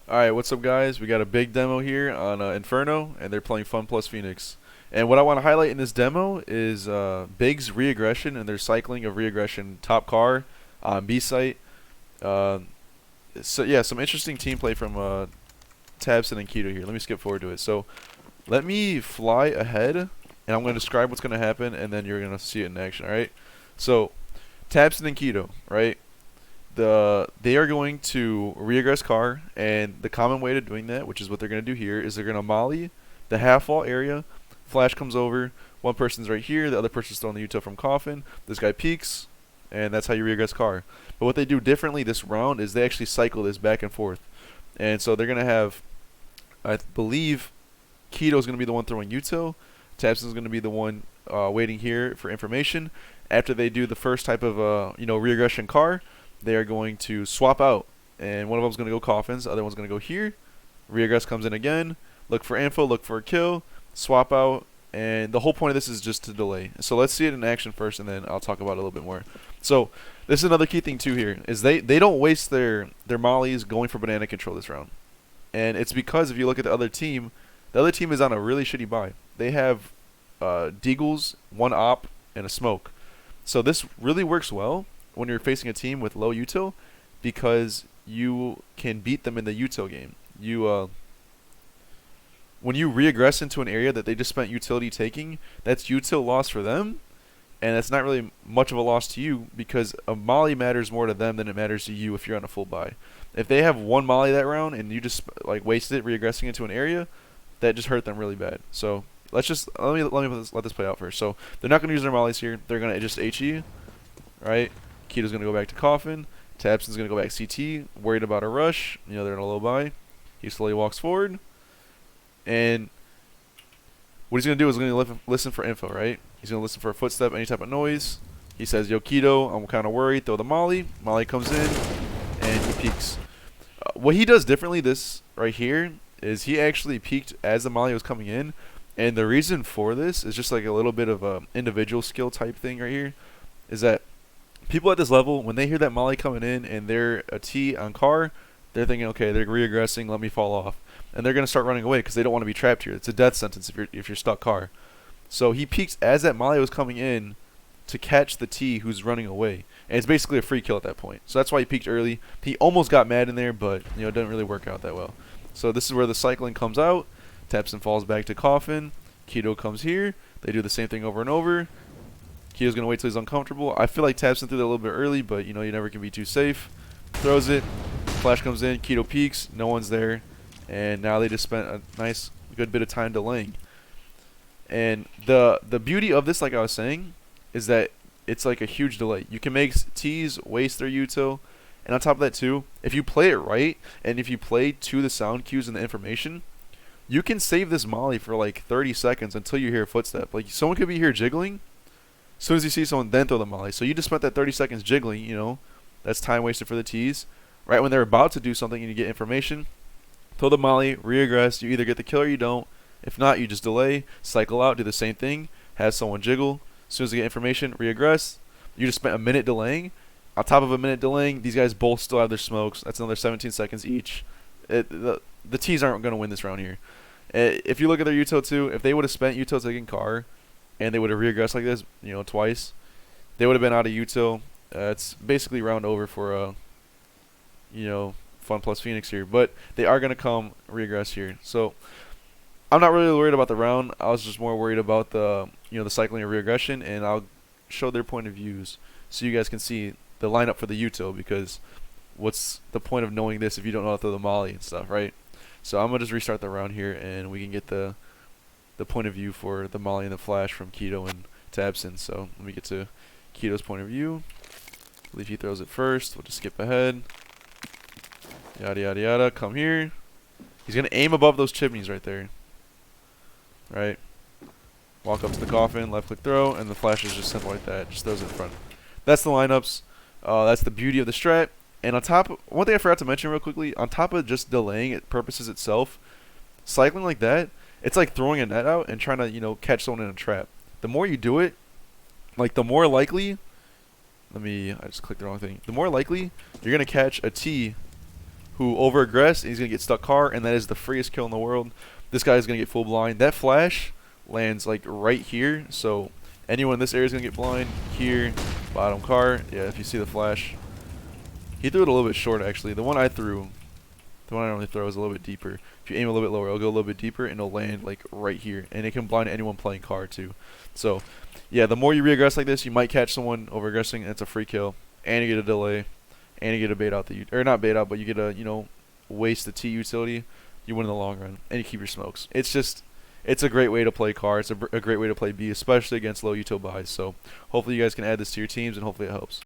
Alright, what's up guys? We got a big demo here on Inferno, and they're playing Fun plus Phoenix. And what I want to highlight in this demo is Big's Re-agression and their cycling of Re-agression top car on B site. Uh, so yeah, some interesting team play from Tabson and Keto here. Let me skip forward to it. So let me fly ahead, and I'm going to describe what's going to happen, and then you're going to see it in action, alright? So, Tabson and Keto, right? They are going to re-aggress car, and the common way to doing that, which is what they're going to do here, is they're going to molly the half wall area. Flash comes over, one person's right here, the other person's throwing the util from coffin. This guy peeks, and that's how you re-aggress car. But what they do differently this round is they actually cycle this back and forth, and so they're going to have, I believe, Keto's going to be the one throwing util, Tabson's going to be the one waiting here for information. After they do the first type of re-aggression car, they are going to swap out, and one of them's going to go coffins, the other one's going to go here. Re-aggress comes in again, look for info, look for a kill, swap out, and the whole point of this is just to delay. So let's see it in action first, and then I'll talk about it a little bit more. So this is another key thing too here, is they don't waste their mollies going for banana control this round. And it's because if you look at the other team is on a really shitty buy. They have deagles, one op, and a smoke. So this really works well when you're facing a team with low util, because you can beat them in the util game. When you re-aggress into an area that they just spent utility taking, that's util loss for them, and that's not really much of a loss to you, because a molly matters more to them than it matters to you if you're on a full buy. If they have one molly that round and you just like wasted it re-aggressing into an area, that just hurt them really bad. So let me let this play out first. So they're not going to use their mollies here. They're going to just HE, right? Keto's going to go back to coffin. Tabson's going to go back CT, worried about a rush. You know, they're in a low buy. He slowly walks forward. And what he's going to do is going to listen for info, right? He's going to listen for a footstep, any type of noise. He says, yo, Keto, I'm kind of worried. Throw the molly. Molly comes in, and he peeks. What he does differently this right here is he actually peeked as the molly was coming in. And the reason for this is just like a little bit of a individual skill type thing right here, is that people at this level, when they hear that molly coming in and they're a T on car, they're thinking, okay, they're re-aggressing, let me fall off. And they're going to start running away because they don't want to be trapped here. It's a death sentence if you're stuck car. So he peeks as that molly was coming in to catch the T who's running away. And it's basically a free kill at that point. So that's why he peeked early. He almost got mad in there, but it didn't really work out that well. So this is where the cycling comes out. Tabson falls back to coffin. Keto comes here. They do the same thing over and over. Keto's going to wait till he's uncomfortable. I feel like Tabson threw that a little bit early, but you never can be too safe. Throws it. Flash comes in. Keto peeks. No one's there. And now they just spent a nice, good bit of time delaying. And the beauty of this, like I was saying, is that it's like a huge delay. You can make T's waste their util. And on top of that too, if you play it right, and if you play to the sound cues and the information, you can save this molly for like 30 seconds until you hear a footstep. Like someone could be here jiggling. As soon as you see someone, then throw the molly. So you just spent that 30 seconds jiggling, that's time wasted for the T's. Right when they're about to do something and you get information, throw the molly, re-aggress. You either get the kill or you don't. If not, you just delay, cycle out, do the same thing, have someone jiggle. As soon as they get information, re-aggress. You just spent a minute delaying. On top of a minute delaying, these guys both still have their smokes. That's another 17 seconds each. The T's aren't going to win this round here. If you look at their util too, if they would have spent util taking car, and they would have re-aggressed like this, twice, they would have been out of util. It's basically round over for Fun plus Phoenix here, but they are going to come re-aggress here. So I'm not really worried about the round. I was just more worried about the cycling of re-aggression, and I'll show their point of views so you guys can see the lineup for the util, because what's the point of knowing this if you don't know how to throw the molly and stuff, right? So I'm going to just restart the round here, and we can get the point of view for the molly and the flash from Keto and Tabson. So let me get to Keto's point of view. I believe he throws it first. We'll just skip ahead. Yada yada yada. Come here. He's going to aim above those chimneys right there. Right. Walk up to the coffin, left click throw, and the flash is just simple like that. Just throws it in front. That's the lineups. That's the beauty of the strat. And on top, one thing I forgot to mention real quickly, on top of just delaying it purposes itself, cycling like that, it's like throwing a net out and trying to, catch someone in a trap. The more you do it, like the more likely, I just clicked the wrong thing. The more likely you're going to catch a T who over-aggress, and he's going to get stuck car, and that is the freest kill in the world. This guy is going to get full blind. That flash lands like right here, so anyone in this area is going to get blind. Here, bottom car. Yeah, if you see the flash. He threw it a little bit short, actually. The one I threw, the one I normally throw is a little bit deeper. If you aim a little bit lower, it'll go a little bit deeper, and it'll land like right here. And it can blind anyone playing car, too. So, yeah, the more you re-aggress like this, you might catch someone over-aggressing, and it's a free kill. And you get a delay. And you get a bait out the, or not bait out, but you get a, waste the T utility. You win in the long run, and you keep your smokes. It's just, it's a great way to play car. It's a great way to play B, especially against low util buys. So hopefully you guys can add this to your teams, and hopefully it helps.